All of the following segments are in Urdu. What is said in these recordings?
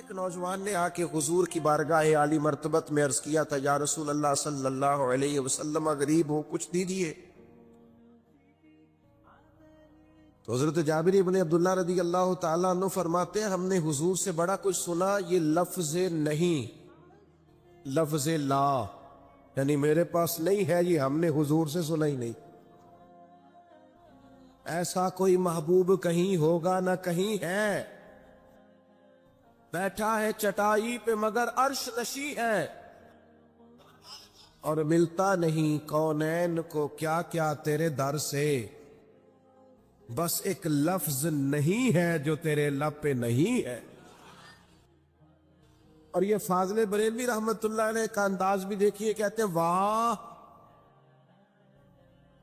ایک نوجوان نے آ کے حضور کی بارگاہ عالی مرتبت میں عرض کیا تھا، یا رسول اللہ صلی اللہ علیہ وسلم، غریب ہو کچھ دیجیے۔ تو حضرت جابر ابن عبداللہ رضی اللہ تعالیٰ عنہ فرماتے ہیں، ہم نے حضور سے بڑا کچھ سنا، یہ لفظ نہیں، لفظ لا، یعنی میرے پاس نہیں ہے، یہ ہم نے حضور سے سنا ہی نہیں۔ ایسا کوئی محبوب کہیں ہوگا نہ کہیں ہے، بیٹھا ہے چٹائی پہ مگر عرش نشی ہے، اور ملتا نہیں کونین کو کیا کیا تیرے در سے، بس ایک لفظ نہیں ہے جو تیرے لب پہ نہیں ہے۔ اور یہ فاضل بریلوی رحمت اللہ علیہ کا انداز بھی دیکھیے، کہتے ہیں واہ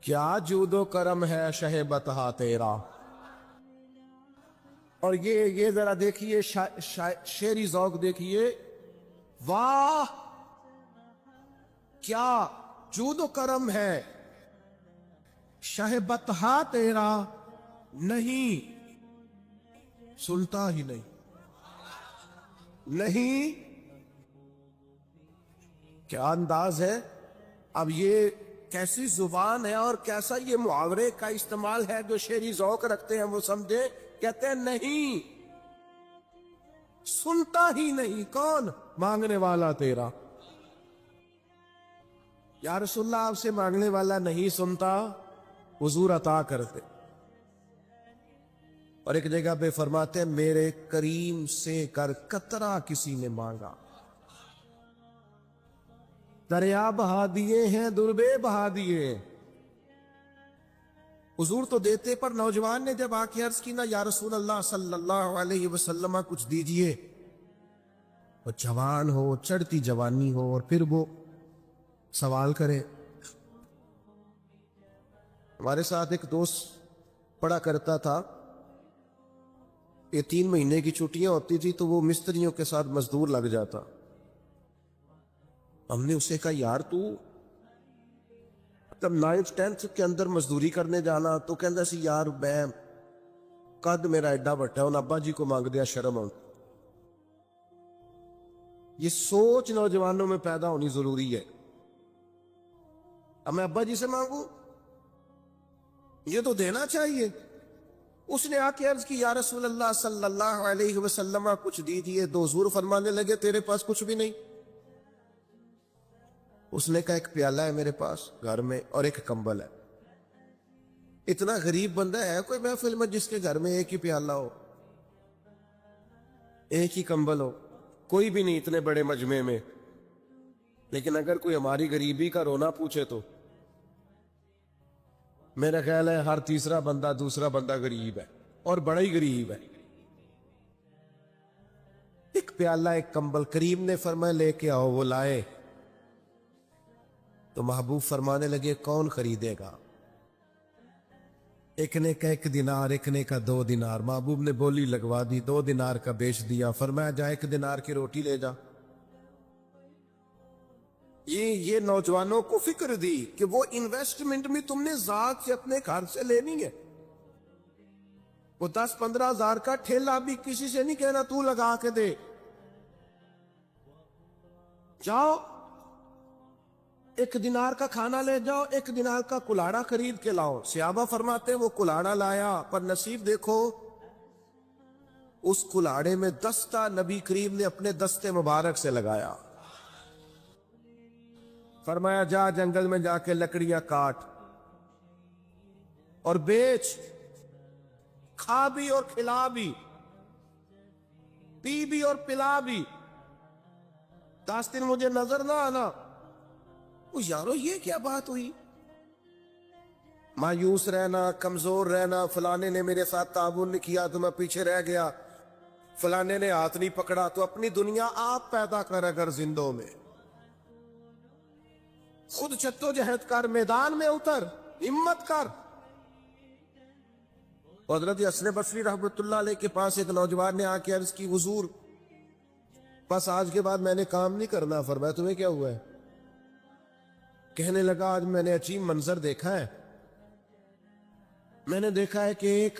کیا جود و کرم ہے شہ بتہا تیرا۔ اور یہ ذرا دیکھیے شعری ذوق دیکھیے، واہ کیا جود و کرم ہے شہ بتہا تیرا، نہیں سنتا ہی نہیں، نہیں، کیا انداز ہے۔ اب یہ کیسی زبان ہے اور کیسا یہ محاورے کا استعمال ہے، جو شعری ذوق رکھتے ہیں وہ سمجھے، کہتے ہیں نہیں سنتا ہی نہیں، کون؟ مانگنے والا تیرا۔ یا رسول اللہ آپ سے مانگنے والا نہیں سنتا، حضور عطا کرتے۔ اور ایک جگہ پہ فرماتے ہیں، میرے کریم سے کر قطرہ کسی نے مانگا، دریا بہا دیے ہیں دربے بہا دیے۔ حضور تو دیتے، پر نوجوان نے جب آ کے عرض کی نا، یا رسول اللہ صلی اللہ علیہ وسلم کچھ دیجئے، وہ جوان ہو، چڑھتی جوانی ہو، اور پھر وہ سوال کرے۔ ہمارے ساتھ ایک دوست پڑھا کرتا تھا، یہ 3 مہینے کی چھٹیاں ہوتی تھی تو وہ مستریوں کے ساتھ مزدور لگ جاتا۔ ہم نے اسے کہا، یار تو تب 9th 10th کے اندر مزدوری کرنے جانا، تو کہندا سی یار میں قد میرا ایڈا بٹا، ان ابا جی کو مانگ دیا شرم آؤں۔ یہ سوچ نوجوانوں میں پیدا ہونی ضروری ہے۔ اب میں ابا جی سے مانگوں، یہ تو دینا چاہیے۔ اس نے آ کے عرض کی، یا رسول اللہ صلی اللہ علیہ وسلم کچھ دیجئے، تو حضور فرمانے لگے، تیرے پاس کچھ بھی نہیں؟ اس نے کہا، ایک پیالہ ہے میرے پاس گھر میں اور ایک کمبل ہے۔ اتنا غریب بندہ ہے کوئی محفل میں جس کے گھر میں ایک ہی پیالہ ہو، ایک ہی کمبل ہو؟ کوئی بھی نہیں اتنے بڑے مجمع میں۔ لیکن اگر کوئی ہماری غریبی کا رونا پوچھے تو میرا خیال ہے ہر تیسرا بندہ دوسرا بندہ غریب ہے، اور بڑا ہی غریب ہے۔ ایک پیالہ ایک کمبل، کریم نے فرمایا لے کے آؤ، وہ لائے۔ تو محبوب فرمانے لگے، کون خریدے گا؟ ایک نے کہا 1 دینار، ایک نے کہا 2 دینار۔ محبوب نے بولی لگوا دی، 2 دینار کا بیچ دیا۔ فرمایا جا 1 دینار کی روٹی لے جا۔ یہ نوجوانوں کو فکر دی کہ وہ انویسٹمنٹ میں تم نے ذات سے اپنے گھر سے لینی ہے۔ وہ 10-15 ہزار کا ٹھیلا بھی کسی سے نہیں کہنا تو لگا کے دے، جاؤ 1 دینار کا کھانا لے جاؤ، 1 دینار کا کلاڑا خرید کے لاؤ۔ صحابہ فرماتے ہیں وہ کلاڑا لایا، پر نصیب دیکھو اس کلاڑے میں دستہ نبی کریم نے اپنے دستے مبارک سے لگایا۔ فرمایا جا جنگل میں جا کے لکڑیاں کاٹ اور بیچ، کھا بھی اور کھلا بھی، پی بھی اور پلا بھی، 10 دن مجھے نظر نہ آنا۔ یارو یہ کیا بات ہوئی؟ مایوس رہنا، کمزور رہنا، فلانے نے میرے ساتھ تعاون نہیں کیا تو میں پیچھے رہ گیا، فلانے نے ہاتھ نہیں پکڑا، تو اپنی دنیا آپ پیدا کر، اگر زندوں میں خود جدوجہد کر، میدان میں اتر، ہمت کر۔ حضرت حسن بصری رحمت اللہ علیہ کے پاس ایک نوجوان نے آ کے عرض کی، حضور بس آج کے بعد میں نے کام نہیں کرنا۔ فرمایا تمہیں کیا ہوا ہے؟ کہنے لگا، آج میں نے عجیب منظر دیکھا ہے، میں نے دیکھا ہے کہ ایک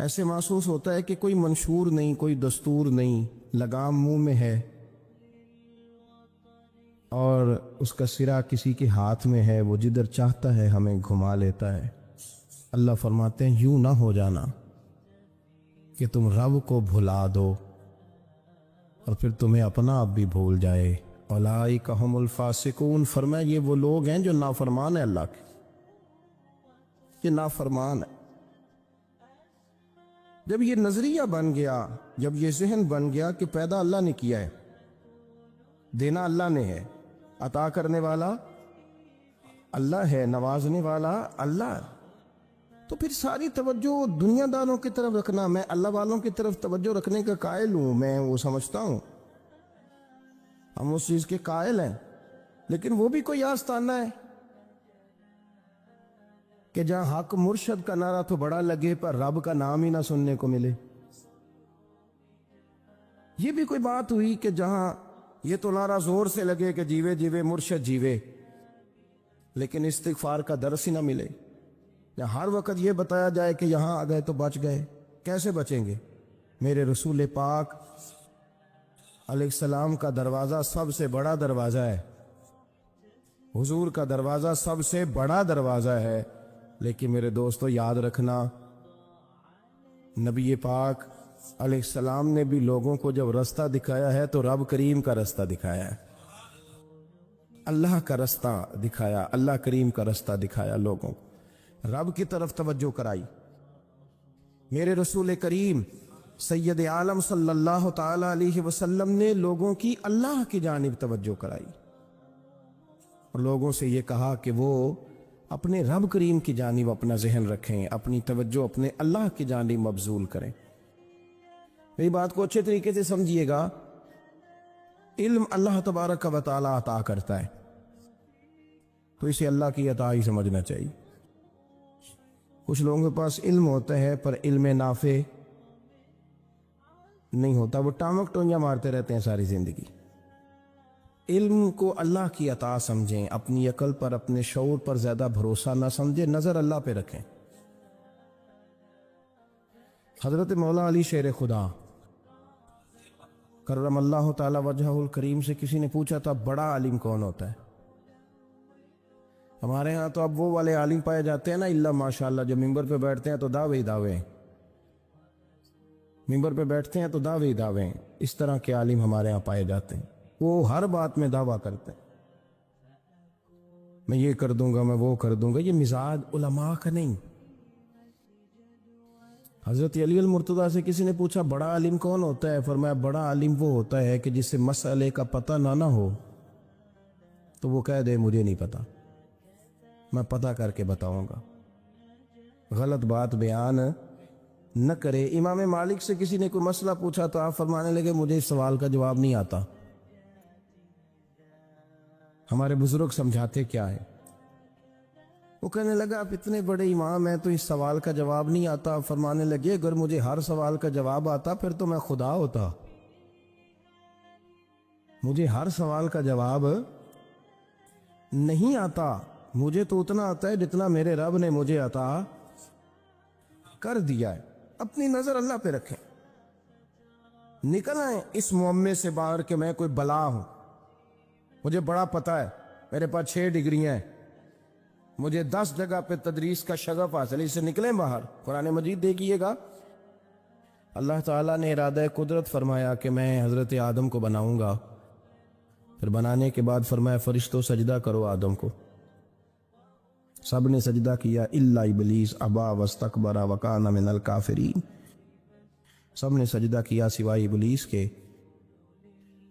ایسے محسوس ہوتا ہے کہ کوئی منشور نہیں، کوئی دستور نہیں، لگام منہ میں ہے اور اس کا سرا کسی کے ہاتھ میں ہے، وہ جدھر چاہتا ہے ہمیں گھما لیتا ہے۔ اللہ فرماتے ہیں یوں نہ ہو جانا کہ تم رب کو بھلا دو اور پھر تمہیں اپنا آپ بھی بھول جائے۔ اولئک ھم الفاسقون، فرمایا یہ وہ لوگ ہیں جو نافرمان ہیں اللہ کے، یہ نافرمان ہے۔ جب یہ نظریہ بن گیا، جب یہ ذہن بن گیا کہ پیدا اللہ نے کیا ہے، دینا اللہ نے ہے، عطا کرنے والا اللہ ہے، نوازنے والا اللہ ہے، تو پھر ساری توجہ دنیا داروں کی طرف رکھنا، میں اللہ والوں کی طرف توجہ رکھنے کا قائل ہوں، میں وہ سمجھتا ہوں، ہم اس چیز کے قائل ہیں، لیکن وہ بھی کوئی آستانہ ہے کہ جہاں حق مرشد کا نعرہ تو بڑا لگے پر رب کا نام ہی نہ سننے کو ملے۔ یہ بھی کوئی بات ہوئی کہ جہاں یہ تو نعرہ زور سے لگے کہ جیوے جیوے مرشد جیوے، لیکن استغفار کا درس ہی نہ ملے، یا ہر وقت یہ بتایا جائے کہ یہاں آ گئے تو بچ گئے۔ کیسے بچیں گے؟ میرے رسول پاک علیہ السلام کا دروازہ سب سے بڑا دروازہ ہے، حضور کا دروازہ سب سے بڑا دروازہ ہے، لیکن میرے دوستو یاد رکھنا، نبی پاک علیہ السلام نے بھی لوگوں کو جب رستہ دکھایا ہے تو رب کریم کا رستہ دکھایا ہے، اللہ کا رستہ دکھایا، اللہ کریم کا رستہ دکھایا، لوگوں کو رب کی طرف توجہ کرائی۔ میرے رسول کریم سید عالم صلی اللہ تعالی علیہ وسلم نے لوگوں کی اللہ کی جانب توجہ کرائی اور لوگوں سے یہ کہا کہ وہ اپنے رب کریم کی جانب اپنا ذہن رکھیں، اپنی توجہ اپنے اللہ کی جانب مبذول کریں۔ میری بات کو اچھے طریقے سے سمجھیے گا، علم اللہ تبارک و تعالی عطا کرتا ہے تو اسے اللہ کی عطا ہی سمجھنا چاہیے۔ کچھ لوگوں کے پاس علم ہوتا ہے پر علم نافع نہیں ہوتا، وہ ٹامک ٹونجا مارتے رہتے ہیں ساری زندگی۔ علم کو اللہ کی عطا سمجھیں، اپنی عقل پر، اپنے شعور پر زیادہ بھروسہ نہ سمجھیں، نظر اللہ پہ رکھیں۔ حضرت مولا علی شیر خدا کرم اللہ تعالی وجہہ الکریم سے کسی نے پوچھا تھا بڑا عالم کون ہوتا ہے؟ ہمارے ہاں تو اب وہ والے عالم پائے جاتے ہیں نا، اللہ ماشاءاللہ، جو ممبر پہ بیٹھتے ہیں تو دعوے ہی دعوے ہیں، ممبر پہ بیٹھتے ہیں تو دعوے ہی دعوے ہیں، اس طرح کے عالم ہمارے ہاں پائے جاتے ہیں، وہ ہر بات میں دعویٰ کرتے ہیں، میں یہ کر دوں گا، میں وہ کر دوں گا۔ یہ مزاج علماء کا نہیں۔ حضرت علی المرتضیٰ سے کسی نے پوچھا بڑا عالم کون ہوتا ہے؟ فرمایا بڑا عالم وہ ہوتا ہے کہ جسے مسئلے کا پتہ نہ ہو تو وہ کہہ دے مجھے نہیں پتا، میں پتہ کر کے بتاؤں گا، غلط بات بیان نہ کرے۔ امام مالک سے کسی نے کوئی مسئلہ پوچھا تو آپ فرمانے لگے مجھے اس سوال کا جواب نہیں آتا۔ ہمارے بزرگ سمجھاتے کیا ہے؟ وہ کہنے لگا آپ اتنے بڑے امام ہیں تو اس سوال کا جواب نہیں آتا۔ فرمانے لگے اگر مجھے ہر سوال کا جواب آتا پھر تو میں خدا ہوتا، مجھے ہر سوال کا جواب نہیں آتا، مجھے تو اتنا آتا ہے جتنا میرے رب نے مجھے عطا کر دیا ہے۔ اپنی نظر اللہ پہ رکھیں، نکل آئیں اس معمے سے باہر کہ میں کوئی بلا ہوں، مجھے بڑا پتہ ہے، میرے پاس 6 ڈگریاں ہیں، مجھے 10 جگہ پہ تدریس کا شغف حاصل ہے، اس سے نکلیں باہر۔ قرآن مجید دیکھیے گا، اللہ تعالیٰ نے ارادہ قدرت فرمایا کہ میں حضرت آدم کو بناؤں گا، پھر بنانے کے بعد فرمایا فرشتوں سجدہ کرو آدم کو، سب نے سجدہ کیا الا ابلیس ابا واستکبر وکان من الکافرین، سب نے سجدہ کیا سوائے ابلیس کے،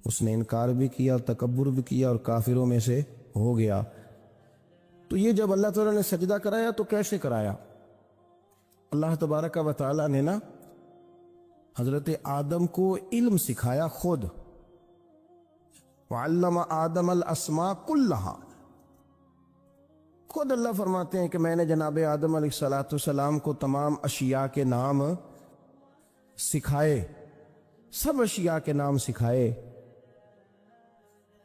اس نے انکار بھی کیا، تکبر بھی کیا اور کافروں میں سے ہو گیا۔ تو یہ جب اللہ تعالیٰ نے سجدہ کرایا تو کیسے کرایا؟ اللہ تبارک و تعالیٰ نے نا حضرت آدم کو علم سکھایا خود، وعلم آدم الاسماء کلہا، خود اللہ فرماتے ہیں کہ میں نے جناب آدم علیہ السلام کو تمام اشیاء کے نام سکھائے، سب اشیاء کے نام سکھائے۔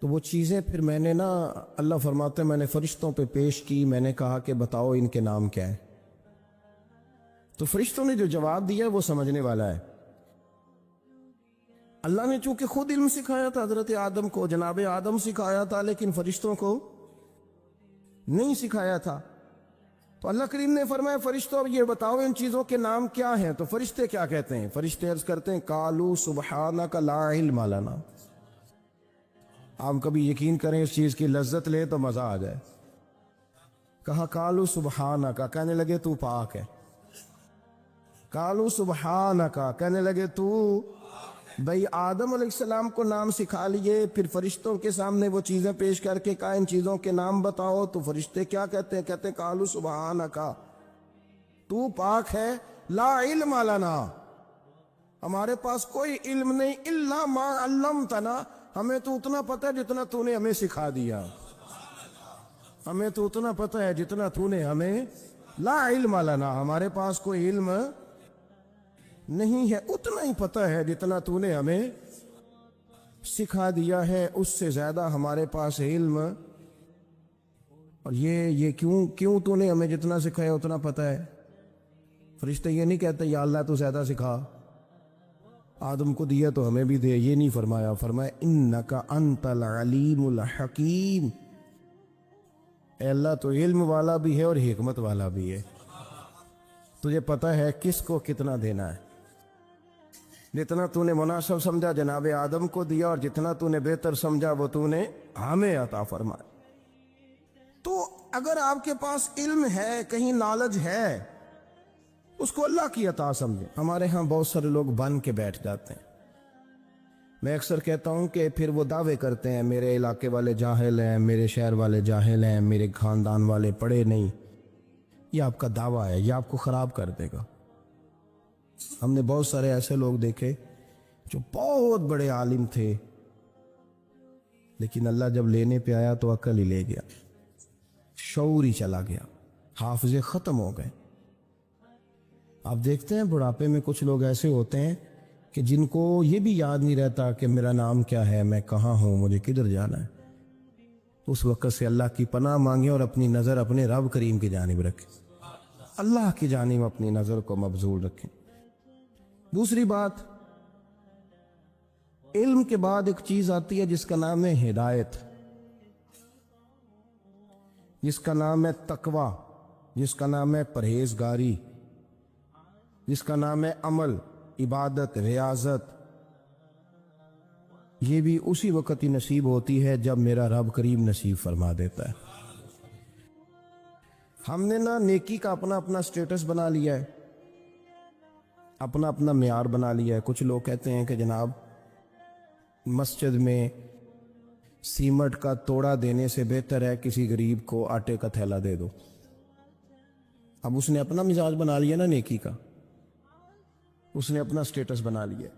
تو وہ چیزیں پھر میں نے نا، اللہ فرماتے ہیں میں نے فرشتوں پہ پیش کی، میں نے کہا کہ بتاؤ ان کے نام کیا ہے۔ تو فرشتوں نے جو جواب دیا وہ سمجھنے والا ہے. اللہ نے چونکہ خود علم سکھایا تھا حضرت آدم کو، جناب آدم سکھایا تھا، لیکن فرشتوں کو نہیں سکھایا تھا. تو اللہ کریم نے فرمایا فرشتوں اب یہ بتاؤ ان چیزوں کے نام کیا ہیں. تو فرشتے کیا کہتے ہیں؟ فرشتے عرض کرتے ہیں قالوا سبحانک لا علم لنا. آپ کبھی یقین کریں اس چیز کی لذت لیں تو مزہ آ جائے. کہا قالوا سبحانک، کہنے لگے تو پاک ہے. قالوا سبحانک، کہنے لگے تو بھئی آدم علیہ السلام کو نام سکھا لیے، پھر فرشتوں کے سامنے وہ چیزیں پیش کر کے کہا ان چیزوں کے نام بتاؤ. تو فرشتے کیا کہتے ہیں؟ کہتے ہیں قالوا سبحانک، تو پاک ہے، لا علم لنا، ہمارے پاس کوئی علم نہیں، الا ما علمتنا، ہمیں تو اتنا پتہ ہے جتنا تو نے ہمیں سکھا دیا. ہمیں تو اتنا پتہ ہے جتنا تو نے ہمیں، لا علم لنا، ہمارے پاس کوئی علم نہیں ہے، اتنا ہی پتہ ہے جتنا تو نے ہمیں سکھا دیا ہے، اس سے زیادہ ہمارے پاس علم. اور یہ کیوں تو نے ہمیں جتنا سکھایا اتنا پتہ ہے؟ فرشتے یہ نہیں کہتے یا اللہ تو زیادہ سکھا، آدم کو دیا تو ہمیں بھی دے. یہ نہیں فرمایا، فرمایا انک انت العلیم الحکیم، اے اللہ تو علم والا بھی ہے اور حکمت والا بھی ہے، تجھے پتہ ہے کس کو کتنا دینا ہے. جتنا تو نے مناسب سمجھا جناب آدم کو دیا، اور جتنا تو نے بہتر سمجھا وہ تو نے ہمیں عطا فرمایا. تو اگر آپ کے پاس علم ہے، کہیں نالج ہے، اس کو اللہ کی عطا سمجھیں. ہمارے ہاں بہت سارے لوگ بن کے بیٹھ جاتے ہیں. میں اکثر کہتا ہوں کہ پھر وہ دعوے کرتے ہیں میرے علاقے والے جاہل ہیں، میرے شہر والے جاہل ہیں، میرے خاندان والے پڑھے نہیں. یہ آپ کا دعویٰ ہے، یہ آپ کو خراب کر دے گا. ہم نے بہت سارے ایسے لوگ دیکھے جو بہت بڑے عالم تھے، لیکن اللہ جب لینے پہ آیا تو عقل ہی لے گیا، شعور ہی چلا گیا، حافظے ختم ہو گئے. آپ دیکھتے ہیں بڑھاپے میں کچھ لوگ ایسے ہوتے ہیں کہ جن کو یہ بھی یاد نہیں رہتا کہ میرا نام کیا ہے، میں کہاں ہوں، مجھے کدھر جانا ہے. اس وقت سے اللہ کی پناہ مانگیں اور اپنی نظر اپنے رب کریم کی جانب رکھیں، اللہ کی جانب اپنی نظر کو مبذول رکھیں. دوسری بات، علم کے بعد ایک چیز آتی ہے جس کا نام ہے ہدایت، جس کا نام ہے تقوی، جس کا نام ہے پرہیزگاری، جس کا نام ہے عمل، عبادت، ریاضت. یہ بھی اسی وقت ہی نصیب ہوتی ہے جب میرا رب کریم نصیب فرما دیتا ہے. ہم نے نا نیکی کا اپنا اپنا سٹیٹس بنا لیا ہے، اپنا اپنا معیار بنا لیا ہے. کچھ لوگ کہتے ہیں کہ جناب مسجد میں سیمٹ کا توڑا دینے سے بہتر ہے کسی غریب کو آٹے کا تھیلا دے دو. اب اس نے اپنا مزاج بنا لیا نا نیکی کا، اس نے اپنا سٹیٹس بنا لیا.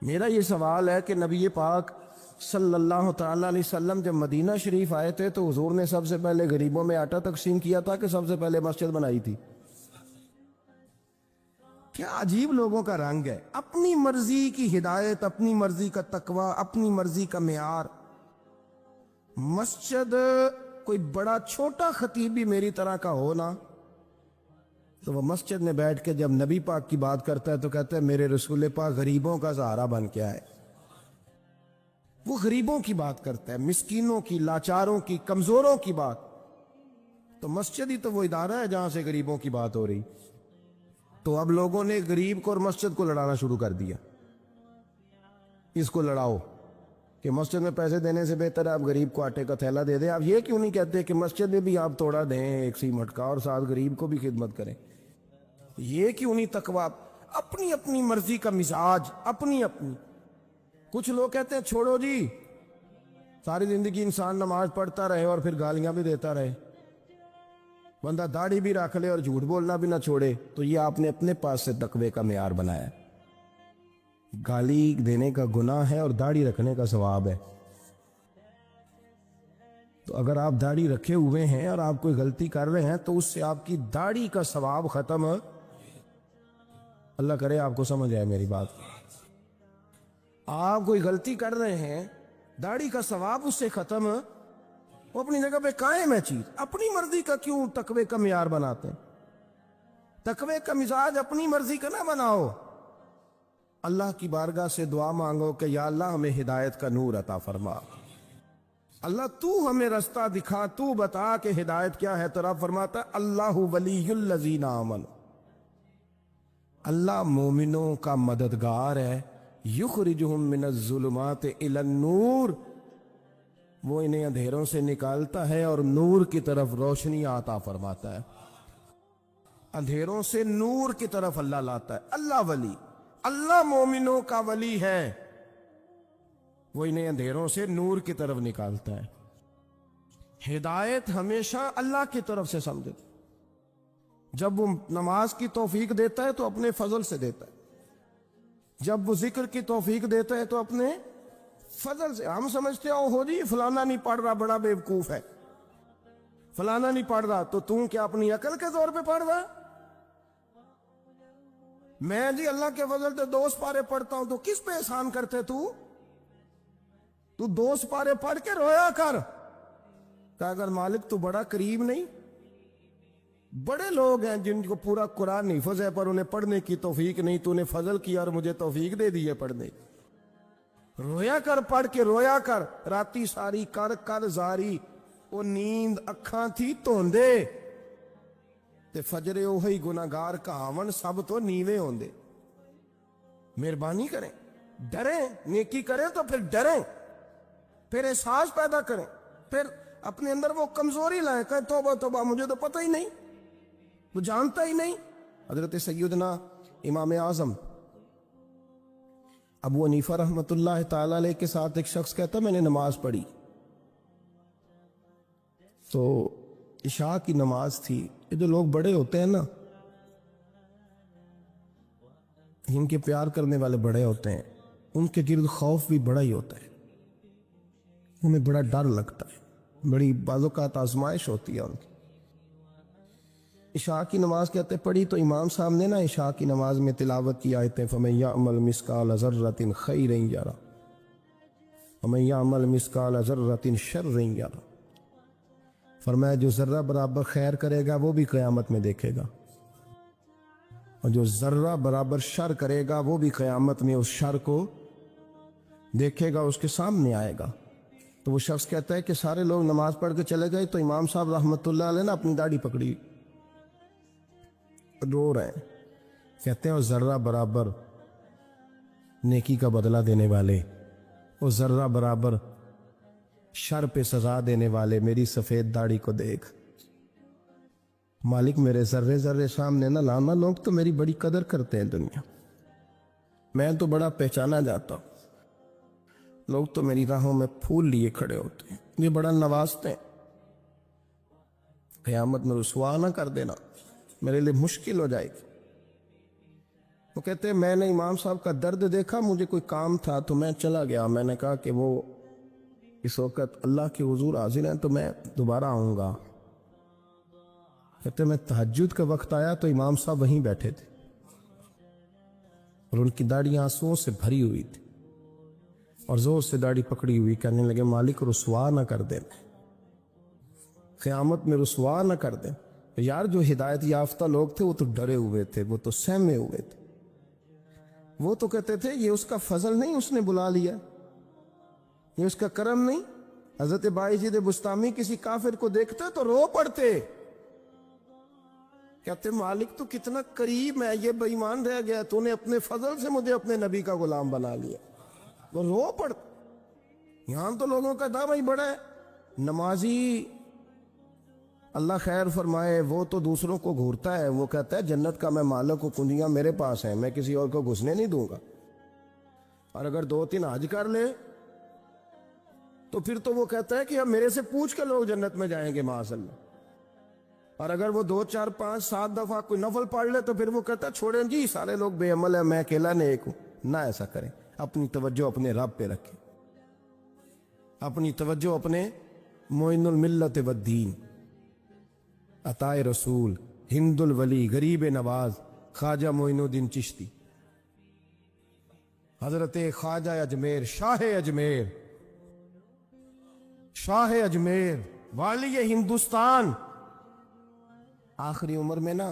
میرا یہ سوال ہے کہ نبی پاک صلی اللہ تعالیٰ علیہ وسلم جب مدینہ شریف آئے تھے تو حضور نے سب سے پہلے غریبوں میں آٹا تقسیم کیا تھا کہ سب سے پہلے مسجد بنائی تھی؟ کیا عجیب لوگوں کا رنگ ہے، اپنی مرضی کی ہدایت، اپنی مرضی کا تقوی، اپنی مرضی کا معیار. مسجد کوئی بڑا چھوٹا خطیب بھی میری طرح کا ہو نا، تو وہ مسجد میں بیٹھ کے جب نبی پاک کی بات کرتا ہے تو کہتا ہے میرے رسول پاک غریبوں کا سہارا بن کے آئے. وہ غریبوں کی بات کرتا ہے، مسکینوں کی، لاچاروں کی، کمزوروں کی بات. تو مسجد ہی تو وہ ادارہ ہے جہاں سے غریبوں کی بات ہو رہی. تو اب لوگوں نے غریب کو اور مسجد کو لڑانا شروع کر دیا. اس کو لڑاؤ کہ مسجد میں پیسے دینے سے بہتر ہے آپ غریب کو آٹے کا تھیلا دے دیں. آپ یہ کیوں نہیں کہتے کہ مسجد میں بھی آپ توڑا دیں ایک سیمٹ کا اور ساتھ غریب کو بھی خدمت کریں؟ یہ کیوں نہیں تقویٰ؟ اپنی اپنی مرضی کا مزاج، اپنی اپنی. کچھ لوگ کہتے ہیں چھوڑو جی، ساری زندگی انسان نماز پڑھتا رہے اور پھر گالیاں بھی دیتا رہے، بندہ داڑھی بھی رکھ لے اور جھوٹ بولنا بھی نہ چھوڑے. تو یہ آپ نے اپنے پاس سے تقوی کا معیار بنایا. گالی دینے کا گناہ ہے اور داڑھی رکھنے کا ثواب ہے. تو اگر آپ داڑھی رکھے ہوئے ہیں اور آپ کوئی غلطی کر رہے ہیں تو اس سے آپ کی داڑھی کا ثواب ختم. اللہ کرے آپ کو سمجھ آئے میری بات. آپ کوئی غلطی کر رہے ہیں، داڑھی کا ثواب اس سے ختم. وہ اپنی جگہ پہ قائم ہے چیز، اپنی مرضی کا کیوں تقوی کا معیار بناتے ہیں؟ تقوی کا مزاج اپنی مرضی کا نہ بناؤ. اللہ کی بارگاہ سے دعا مانگو کہ یا اللہ ہمیں ہدایت کا نور عطا فرما. اللہ تو ہمیں رستہ دکھا، تو بتا کہ ہدایت کیا ہے. تو رب فرماتا ہے اللہ ولی الذین آمنوا، اللہ مومنوں کا مددگار ہے. یخرجہم من الظلمات الی النور، وہ انہیں اندھیروں سے نکالتا ہے اور نور کی طرف روشنی عطا فرماتا ہے. اندھیروں سے نور کی طرف اللہ لاتا ہے. اللہ ولی، اللہ مومنوں کا ولی ہے، وہ انہیں اندھیروں سے نور کی طرف نکالتا ہے. ہدایت ہمیشہ اللہ کی طرف سے سمجھے. جب وہ نماز کی توفیق دیتا ہے تو اپنے فضل سے دیتا ہے، جب وہ ذکر کی توفیق دیتا ہے تو اپنے فضل سے. ہم سمجھتے ہو جی فلانا نہیں پڑھ رہا بڑا بیوقوف ہے، فلانا نہیں پڑھ رہا، تو تم کیا اپنی عقل کے زور پہ پڑھ رہا؟ میں جی اللہ کے فضل سے 2 سپارے پڑھتا ہوں، تو کس پہ احسان کرتے تو 2 سپارے پڑھ کے رویا کر کہ اگر مالک تو بڑا قریب نہیں. بڑے لوگ ہیں جن کو پورا قرآن حفظ ہے پر انہیں پڑھنے کی توفیق نہیں، تو انہیں فضل کیا اور مجھے توفیق دے دی ہے پڑھنے. رویا کر، پڑھ کے رویا کر. راتی ساری کر کر زاری، وہ نیند اکھاں تھی توندے تے فجرے اوہی گناہگار کہاون سب تو نیوے ہوندے. مہربانی کریں، ڈریں، نیکی کریں تو پھر ڈریں، پھر احساس پیدا کریں، پھر اپنے اندر وہ کمزوری لائیں کہ توبہ توبہ مجھے تو پتہ ہی نہیں، وہ جانتا ہی نہیں. حضرت سیدنا امام اعظم ابو حنیفہ رحمۃ اللہ تعالی علیہ کے ساتھ ایک شخص کہتا میں نے نماز پڑھی، تو عشاء کی نماز تھی. یہ جو لوگ بڑے ہوتے ہیں نا، ان کے پیار کرنے والے بڑے ہوتے ہیں، ان کے گرد خوف بھی بڑا ہی ہوتا ہے، انہیں بڑا ڈر لگتا ہے، بڑی بعض اوقات آزمائش ہوتی ہے ان کی. عشاء کی نماز کہتے پڑھی تو امام صاحب نے نا عشاء کی نماز میں تلاوت کی آیتیں فَمَن يَعْمَلْ مِثْقَالَ ذَرَّةٍ خَيْرٍ يَرَهُ وَمَن يَعْمَلْ مِثْقَالَ ذَرَّةٍ شَرٍّ يَرَهُ. فرمایا جو ذرہ برابر خیر کرے گا وہ بھی قیامت میں دیکھے گا، اور جو ذرہ برابر شر کرے گا وہ بھی قیامت میں اس شر کو دیکھے گا، اس کے سامنے آئے گا. تو وہ شخص کہتا ہے کہ سارے لوگ نماز پڑھ کے چلے گئے تو امام صاحب رحمۃ اللہ علیہ نے اپنی داڑھی پکڑی، رو رہے ہیں. کہتے ہیں وہ ذرہ برابر نیکی کا بدلہ دینے والے، وہ ذرہ برابر شر پہ سزا دینے والے میری سفید داڑھی کو دیکھ. مالک میرے ذرے ذرے سامنے نہ لانا، لوگ تو میری بڑی قدر کرتے ہیں دنیا، میں تو بڑا پہچانا جاتا ہوں، لوگ تو میری راہوں میں پھول لیے کھڑے ہوتے ہیں، یہ بڑا نوازتے ہیں. قیامت میں رسوا نہ کر دینا، میرے لیے مشکل ہو جائے گی. وہ کہتے ہیں میں نے امام صاحب کا درد دیکھا، مجھے کوئی کام تھا تو میں چلا گیا. میں نے کہا کہ وہ اس وقت اللہ کے حضور حاضر ہیں تو میں دوبارہ آؤں گا. کہتے ہیں میں تہجد کا وقت آیا تو امام صاحب وہیں بیٹھے تھے اور ان کی داڑھی آنسوؤں سے بھری ہوئی تھی اور زور سے داڑھی پکڑی ہوئی. کہنے لگے مالک رسوا نہ کر دیں، قیامت میں رسوا نہ کر دیں. یار جو ہدایت یافتہ لوگ تھے وہ تو ڈرے ہوئے تھے، وہ تو سہمے ہوئے تھے، وہ تو کہتے تھے یہ اس کا فضل نہیں، اس نے بلا لیا، یہ اس کا کرم نہیں. حضرت بایزید بستامی کسی کافر کو دیکھتے تو رو پڑتے، کہتے مالک تو کتنا قریب ہے، یہ بے ایمان رہ گیا، تو نے اپنے فضل سے مجھے اپنے نبی کا غلام بنا لیا. وہ رو پڑتے. یہاں تو لوگوں کا دعویٰ ہی بڑا ہے. نمازی اللہ خیر فرمائے وہ تو دوسروں کو گھورتا ہے، وہ کہتا ہے جنت کا میں مالک ہوں، کنجیاں میرے پاس ہیں، میں کسی اور کو گھسنے نہیں دوں گا. اور اگر 2-3 حج کر لے تو پھر تو وہ کہتا ہے کہ اب میرے سے پوچھ کے لوگ جنت میں جائیں گے معاذ اللہ. اور اگر وہ 2 4 5 7 دفعہ کوئی نفل پڑھ لے تو پھر وہ کہتا ہے چھوڑیں جی سارے لوگ بے عمل ہیں، میں اکیلا نیک ہوں. نہ ایسا کریں، اپنی توجہ اپنے رب پہ رکھیں، اپنی توجہ اپنے معین الملت والدین، عطا رسول، ہند الولی، غریب نواز، خواجہ معین الدین چشتی، حضرت خواجہ اجمیر، شاہ اجمیر، شاہ اجمیر، والی ہندوستان. آخری عمر میں نا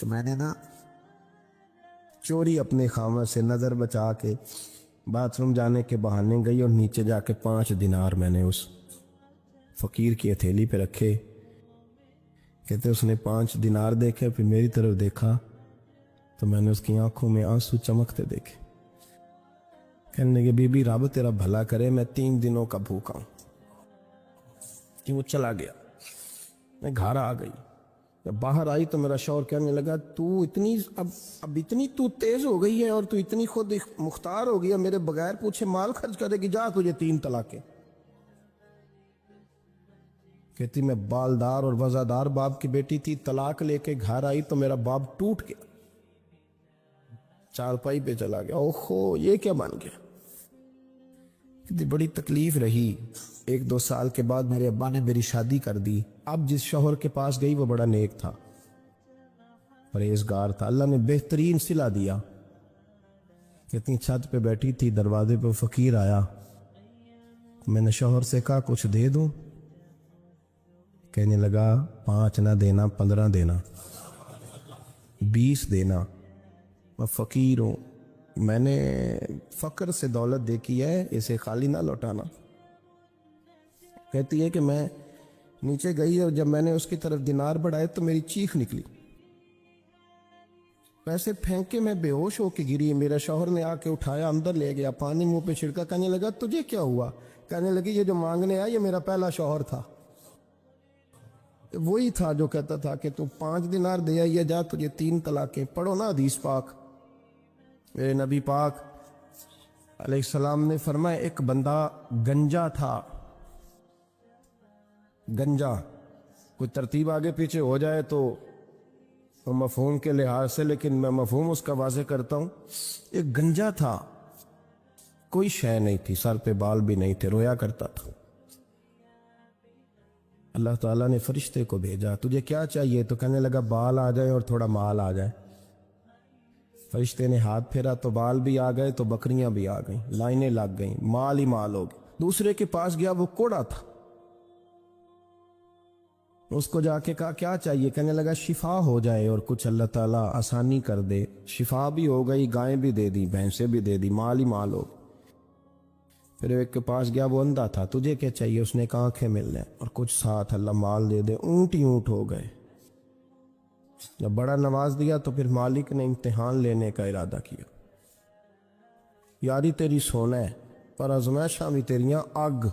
تو میں نے نا چوری اپنے خامد سے نظر بچا کے باتھ روم جانے کے بہانے گئی اور نیچے جا کے 5 دینار میں نے اس فقیر کی ہتھیلی پہ رکھے. کہتے اس نے 5 دینار دیکھے, پھر میری طرف دیکھا تو میں نے اس کی آنکھوں میں آنسو چمکتے دیکھے. کہنے لگے بی بی رب تیرا بھلا کرے, میں 3 دنوں کا بھوکا ہوں. کہ وہ چلا گیا. میں گھر آ گئی. جب باہر آئی تو میرا شوہر کہنے لگا تو اتنی اب اتنی تو تیز ہو گئی ہے اور تو اتنی خود مختار ہو گئی ہے, میرے بغیر پوچھے مال خرچ کرے گی, جا تجھے 3 طلاقیں. کہتی میں بالدار اور وزادار باپ کی بیٹی تھی, طلاق لے کے گھر آئی تو میرا باپ ٹوٹ گیا, چارپائی پہ چلا گیا. اوہو یہ کیا بن گیا. کہتی بڑی تکلیف رہی. 1-2 سال کے بعد میرے ابا نے میری شادی کر دی. اب جس شوہر کے پاس گئی وہ بڑا نیک تھا, پرہیزگار تھا, اللہ نے بہترین صلہ دیا. کہتی چھت پہ بیٹھی تھی, دروازے پہ فقیر آیا. میں نے شوہر سے کہا کچھ دے دوں. کہنے لگا 5 نہ دینا, 15 دینا, 20 دینا. میں فقیر ہوں, میں نے فقر سے دولت دیکھی ہے, اسے خالی نہ لوٹانا. کہتی ہے کہ میں نیچے گئی اور جب میں نے اس کی طرف دینار بڑھائے تو میری چیخ نکلی. پیسے پھینک کے میں بے ہوش ہو کے گری. میرا شوہر نے آ کے اٹھایا, اندر لے گیا, پانی منہ پہ چھڑکا. کہنے لگا تجھے کیا ہوا. کہنے لگی یہ جو مانگنے آیا یہ میرا پہلا شوہر تھا, وہی تھا جو کہتا تھا کہ تو 5 دینار دے آئیے, جا تجھے 3 طلاقیں. پڑھو نا حدیث پاک. میرے نبی پاک علیہ السلام نے فرمایا ایک بندہ گنجا تھا. گنجا کوئی ترتیب آگے پیچھے ہو جائے تو مفہوم کے لحاظ سے, لیکن میں مفہوم اس کا واضح کرتا ہوں. ایک گنجا تھا, کوئی شے نہیں تھی, سر پہ بال بھی نہیں تھے, رویا کرتا تھا. اللہ تعالیٰ نے فرشتے کو بھیجا, تجھے کیا چاہیے. تو کہنے لگا بال آ جائے اور تھوڑا مال آ جائے. فرشتے نے ہاتھ پھیرا تو بال بھی آ گئے, تو بکریاں بھی آ گئیں, لائنیں لگ گئیں, مال ہی مال ہو گئے. دوسرے کے پاس گیا, وہ کوڑا تھا. اس کو جا کے کہا کیا چاہیے. کہنے لگا شفا ہو جائے اور کچھ اللہ تعالیٰ آسانی کر دے. شفا بھی ہو گئی, گائیں بھی دے دی, بھینسیں بھی دے دی, مال ہی مال ہو. پھر ایک کے پاس گیا, وہ اندھا تھا. تجھے کیا چاہیے. اس نے کہا آنکھیں مل لیں اور کچھ ساتھ اللہ مال دے دے. اونٹ ہی اونٹ ہو گئے. جب بڑا نواز دیا تو پھر مالک نے امتحان لینے کا ارادہ کیا. یاری تیری سونا ہے پر آزمائشاں بھی تیریاں اگ.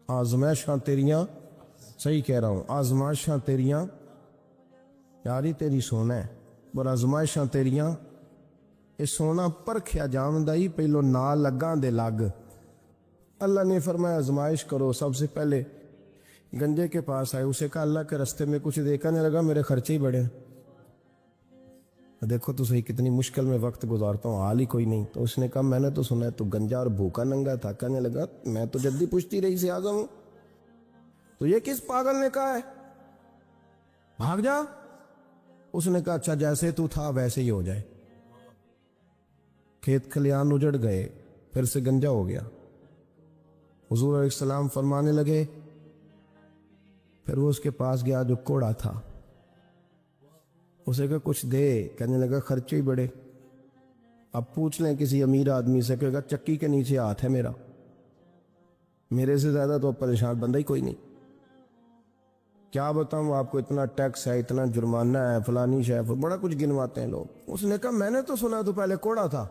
آزمائشاں تیریاں, صحیح کہہ رہا ہوں, آزمائشاں تیریاں. یاری تیری سونا ہے پر آزمائشاں تیریاں. یہ سونا پرکھیا جان دائی, پہلو نہ لگاں دے لگ. اللہ نے فرمایا آزمائش کرو. سب سے پہلے گنجے کے پاس آئے, اسے کہا اللہ کے رستے میں کچھ دے. کہنے لگا میرے خرچے ہی بڑے. دیکھو تو صحیح کتنی مشکل میں وقت گزارتا ہوں, حال ہی کوئی نہیں. تو اس نے کہا میں نے تو سنا ہے تو گنجا اور بھوکا ننگا تھا. کہنے لگا میں تو جدی پشتی رہی سے اعظم ہوں, تو یہ کس پاگل نے کہا ہے بھاگ جا. اس نے کہا اچھا جیسے تو تھا ویسے ہی ہو جائے. کھیت کھلیان اجڑ گئے, پھر سے گنجا ہو گیا. حضور علیہ السلام فرمانے لگے, پھر وہ اس کے پاس گیا جو کوڑا تھا. اسے کہا کچھ دے. کہنے لگا خرچے ہی بڑے. اب پوچھ لیں کسی امیر آدمی سے, کہے گا چکی کے نیچے ہاتھ ہے میرا, میرے سے زیادہ تو پریشان بندہ ہی کوئی نہیں. کیا بتاؤں آپ کو, اتنا ٹیکس ہے, اتنا جرمانہ ہے, فلانی شے, بڑا کچھ گنواتے ہیں لوگ. اس نے کہا میں نے تو سنا تو پہلے کوڑا تھا.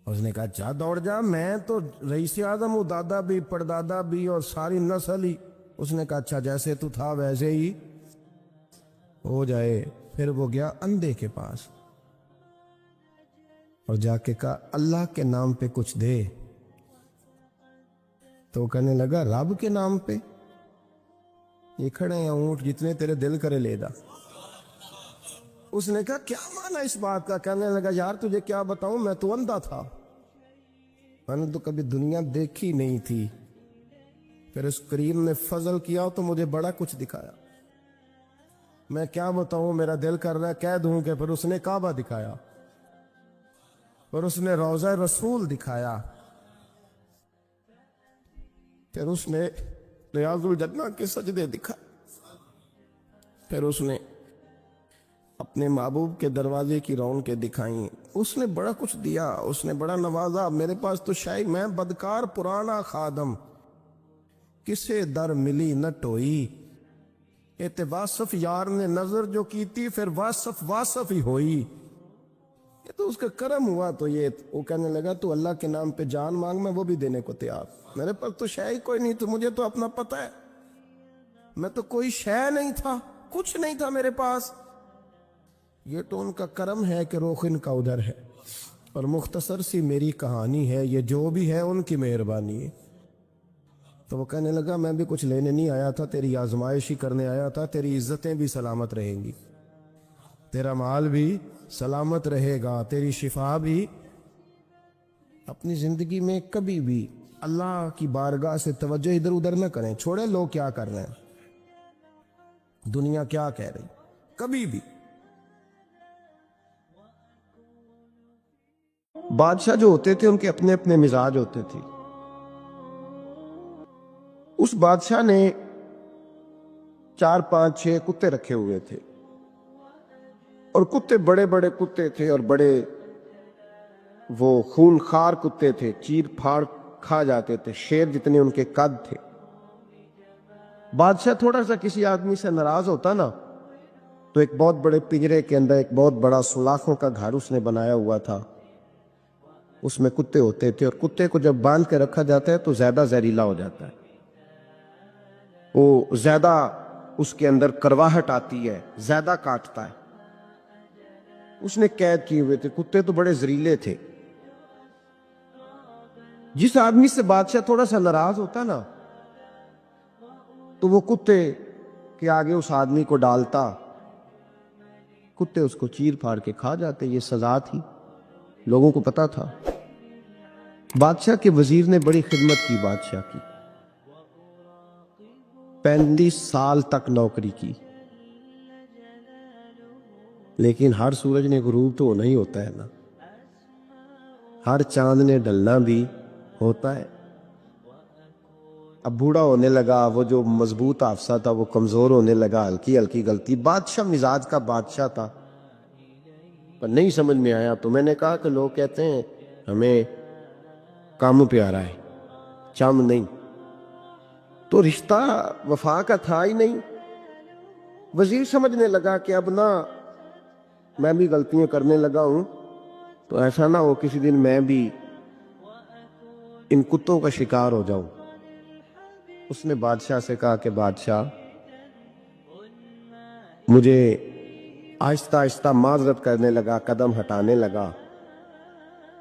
اس نے کہا جا دوڑ جا, میں تو رئیس اعظم ہوں, دادا بھی پردادا بھی اور ساری نسل ہی. اس نے کہا اچھا جیسے تو تھا ویسے ہی ہو جائے. پھر وہ گیا اندھے کے پاس اور جا کے کہا اللہ کے نام پہ کچھ دے. تو کہنے لگا رب کے نام پہ. یہ کھڑے ہیں اونٹ, جتنے تیرے دل کرے لے دا. اس نے کہا کیا مانا اس بات کا. کہنے لگا یار تجھے کیا بتاؤں, میں تو اندھا تھا, میں نے تو کبھی دنیا دیکھی نہیں تھی. پھر اس کریم نے فضل کیا تو مجھے بڑا کچھ دکھایا. میں کیا بتاؤں, میرا دل کر رہا ہے کہہ دوں کہ پھر اس نے کعبہ دکھایا, پھر اس نے روضہ رسول دکھایا, پھر اس نے ریاض الجنہ کے سجدے دکھائے, پھر اس نے اپنے محبوب کے دروازے کی رونقیں دکھائیں. اس نے بڑا کچھ دیا, اس نے بڑا نوازا. میرے پاس تو شاید میں بدکار پرانا خادم, کسے در ملی نہ ٹوئی. واصف یار نے نظر جو کی تھی, پھر واصف ہی ہوئی. یہ تو اس کا کرم ہوا. تو یہ وہ کہنے لگا تو اللہ کے نام پہ جان مانگ, میں وہ بھی دینے کو تیار. میرے پاس تو شے کوئی نہیں, تو مجھے تو اپنا پتہ ہے, میں تو کوئی شے نہیں تھا, کچھ نہیں تھا میرے پاس. یہ تو ان کا کرم ہے کہ رخ ان کا ادھر ہے. اور مختصر سی میری کہانی ہے, یہ جو بھی ہے ان کی مہربانی ہے. تو وہ کہنے لگا میں بھی کچھ لینے نہیں آیا تھا, تیری آزمائش ہی کرنے آیا تھا. تیری عزتیں بھی سلامت رہیں گی, تیرا مال بھی سلامت رہے گا, تیری شفا بھی. اپنی زندگی میں کبھی بھی اللہ کی بارگاہ سے توجہ ادھر ادھر نہ کریں. چھوڑے لوگ کیا کر رہے ہیں, دنیا کیا کہہ رہی, کبھی بھی. بادشاہ جو ہوتے تھے ان کے اپنے اپنے مزاج ہوتے تھے. اس بادشاہ نے 4 5 6 کتے رکھے ہوئے تھے, اور کتے بڑے بڑے کتے تھے, اور بڑے وہ خون خار کتے تھے, چیر پھاڑ کھا جاتے تھے, شیر جتنے ان کے قد تھے. بادشاہ تھوڑا سا کسی آدمی سے ناراض ہوتا نا, تو ایک بہت بڑے پنجرے کے اندر ایک بہت بڑا سلاخوں کا گھر اس نے بنایا ہوا تھا. اس میں کتے ہوتے تھے, اور کتے کو جب باندھ کے رکھا جاتا ہے تو زیادہ زہریلا ہو جاتا ہے, وہ زیادہ اس کے اندر کرواہٹ آتی ہے, زیادہ کاٹتا ہے. اس نے قید کیے ہوئے تھے. کتے تو بڑے زہریلے تھے. جس آدمی سے بادشاہ تھوڑا سا ناراض ہوتا نا, تو وہ کتے کے آگے اس آدمی کو ڈالتا, کتے اس کو چیر پھاڑ کے کھا جاتے. یہ سزا تھی, لوگوں کو پتا تھا. بادشاہ کے وزیر نے بڑی خدمت کی بادشاہ کی, 35 سال تک نوکری کی. لیکن ہر سورج نے غروب تو ہونا ہی ہوتا ہے نا, ہر چاند نے ڈلنا بھی ہوتا ہے. اب بوڑھا ہونے لگا, وہ جو مضبوط حافظہ تھا وہ کمزور ہونے لگا, ہلکی ہلکی غلطی. بادشاہ مزاج کا بادشاہ تھا, پر نہیں سمجھ میں آیا. تو میں نے کہا کہ لوگ کہتے ہیں ہمیں کام پیارا ہے, چم نہیں. تو رشتہ وفا کا تھا ہی نہیں. وزیر سمجھنے لگا کہ اب نہ میں بھی غلطیاں کرنے لگا ہوں, تو ایسا نہ ہو کسی دن میں بھی ان کتوں کا شکار ہو جاؤں. اس نے بادشاہ سے کہا کہ بادشاہ, مجھے آہستہ آہستہ معذرت کرنے لگا, قدم ہٹانے لگا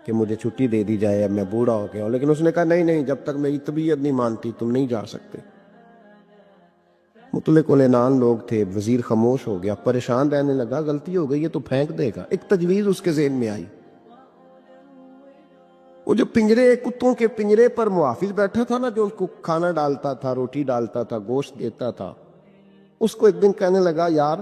کہ مجھے چھٹی دے دی جائے, اب میں بوڑھا ہو گیا ہوں. لیکن اس نے کہا نہیں نہیں, جب تک میری طبیعت نہیں مانتی تم نہیں جا سکتے. مطلق العنان لوگ تھے. وزیر خاموش ہو گیا, پریشان رہنے لگا. غلطی ہو گئی, یہ تو پھینک دے گا. ایک تجویز اس کے ذہن میں آئی. وہ جو پنجرے, کتوں کے پنجرے پر محافظ بیٹھا تھا نا, جو اس کو کھانا ڈالتا تھا, روٹی ڈالتا تھا, گوشت دیتا تھا, اس کو ایک دن کہنے لگا یار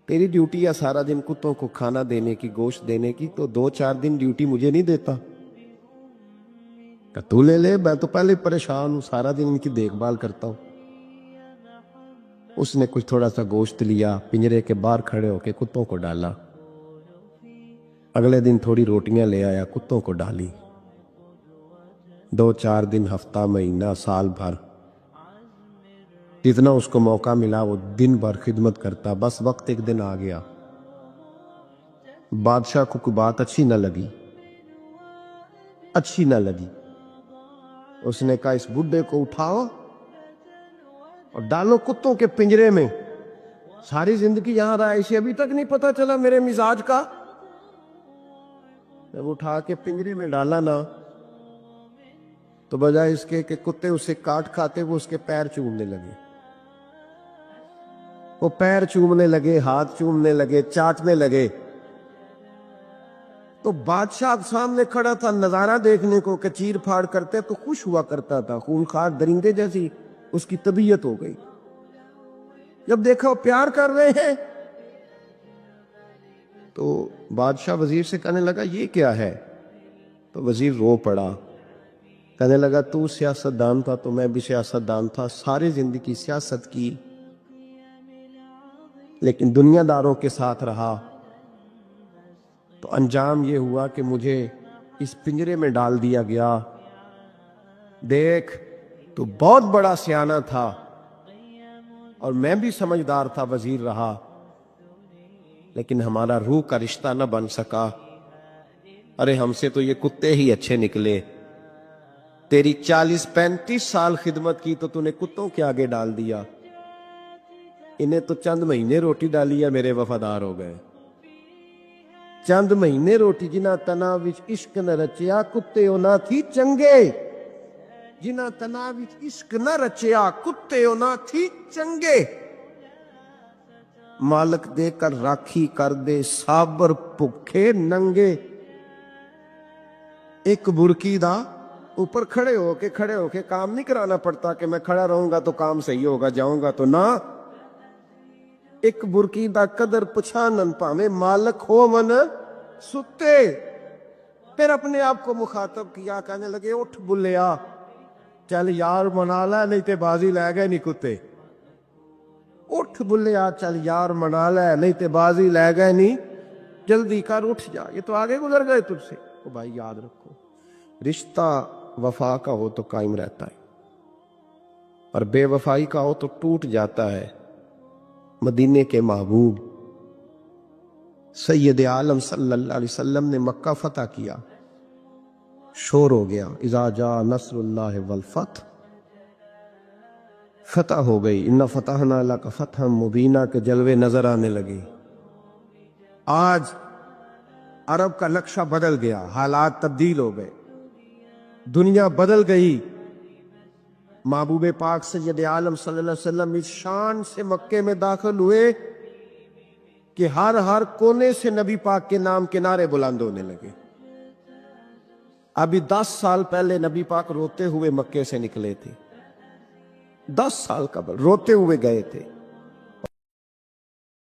تیری ڈیوٹی ہے سارا دن کتوں کو کھانا دینے کی, گوشت دینے کی, تو 2 4 دن ڈیوٹی مجھے نہیں دیتا؟ کہ تو لے لے, میں تو پہلے پریشان ہوں, سارا دن ان کی دیکھ بھال کرتا ہوں. اس نے کچھ تھوڑا سا گوشت لیا, پنجرے کے باہر کھڑے ہو کے کتوں کو ڈالا. اگلے دن تھوڑی روٹیاں لے آیا, کتوں کو ڈالی. 2 4 دن, ہفتہ, مہینہ, سال بھر, جتنا اس کو موقع ملا وہ دن بھر خدمت کرتا. بس وقت ایک دن آ گیا, بادشاہ کو کوئی بات اچھی نہ لگی. اس نے کہا اس بڈھے کو اٹھاؤ اور ڈالو کتوں کے پنجرے میں. ساری زندگی یہاں رہا, اسے ابھی تک نہیں پتا چلا میرے مزاج کا. جب اٹھا کے پنجرے میں ڈالا نا, تو بجائے اس کے کہ کتے اسے کاٹ کھاتے, وہ اس کے پیر چومنے لگے. وہ پیر چومنے لگے, ہاتھ چومنے لگے, چاٹنے لگے. تو بادشاہ سامنے کھڑا تھا نظارہ دیکھنے کو کہ چیر پھاڑ کرتے, تو خوش ہوا کرتا تھا. خونخوار درندے جیسی اس کی طبیعت ہو گئی. جب دیکھا وہ پیار کر رہے ہیں, تو بادشاہ وزیر سے کہنے لگا یہ کیا ہے؟ تو وزیر رو پڑا, کہنے لگا تو سیاست دان تھا تو میں بھی سیاست دان تھا, ساری زندگی سیاست کی, لیکن دنیا داروں کے ساتھ رہا تو انجام یہ ہوا کہ مجھے اس پنجرے میں ڈال دیا گیا۔ دیکھ تو بہت بڑا سیانہ تھا اور میں بھی سمجھدار تھا، وزیر رہا، لیکن ہمارا روح کا رشتہ نہ بن سکا۔ ارے ہم سے تو یہ کتے ہی اچھے نکلے، تیری 40-35 سال خدمت کی تو نے کتوں کے آگے ڈال دیا، انہیں تو چند مہینے روٹی ڈالی ہے، میرے وفادار ہو گئے۔ چند مہینے روٹی جنہ تنا وچ عشق نہ رچیا، کتے ہونا تھی چنگے، جنہ تنا وچ عشق نہ رچیا، کتے ہونا تھی چنگے۔ مالک دے کر راکھی کر دے، صابر بھکھے ننگے۔ ایک برکی دا اوپر کھڑے ہو کے کام نہیں کرانا پڑتا کہ میں کھڑا رہوں گا تو کام صحیح ہوگا، جاؤں گا تو نہ۔ ایک برکی دا قدر پچھانن پاویں مالک ہو من ستے۔ پھر اپنے آپ کو مخاطب کیا، کہنے لگے اٹھ بلیا، چل یار منا لے نہیں تے بازی لے گئے نہیں کتے۔ اٹھ بلیا، چل یار منا لے نہیں تے بازی لے گئے نہیں، جلدی کر اٹھ جا، یہ تو آگے گزر گئے تجھ سے۔ تو بھائی یاد رکھو، رشتہ وفا کا ہو تو قائم رہتا ہے اور بے وفائی کا ہو تو ٹوٹ جاتا ہے۔ مدینے کے محبوب سید عالم صلی اللہ علیہ وسلم نے مکہ فتح کیا، شور ہو گیا، اذا جاء نصر اللہ والفتح، فتح ہو گئی، انا فتحنا لک فتحا مبینا کے جلوے نظر آنے لگے۔ آج عرب کا نقشہ بدل گیا، حالات تبدیل ہو گئے، دنیا بدل گئی۔ محبوب پاک سید عالم صلی اللہ علیہ وسلم اس شان سے مکے میں داخل ہوئے کہ ہر کونے سے نبی پاک کے نام کے نعرے بلند ہونے لگے۔ ابھی 10 سال پہلے نبی پاک روتے ہوئے مکے سے نکلے تھے، 10 سال قبل روتے ہوئے گئے تھے۔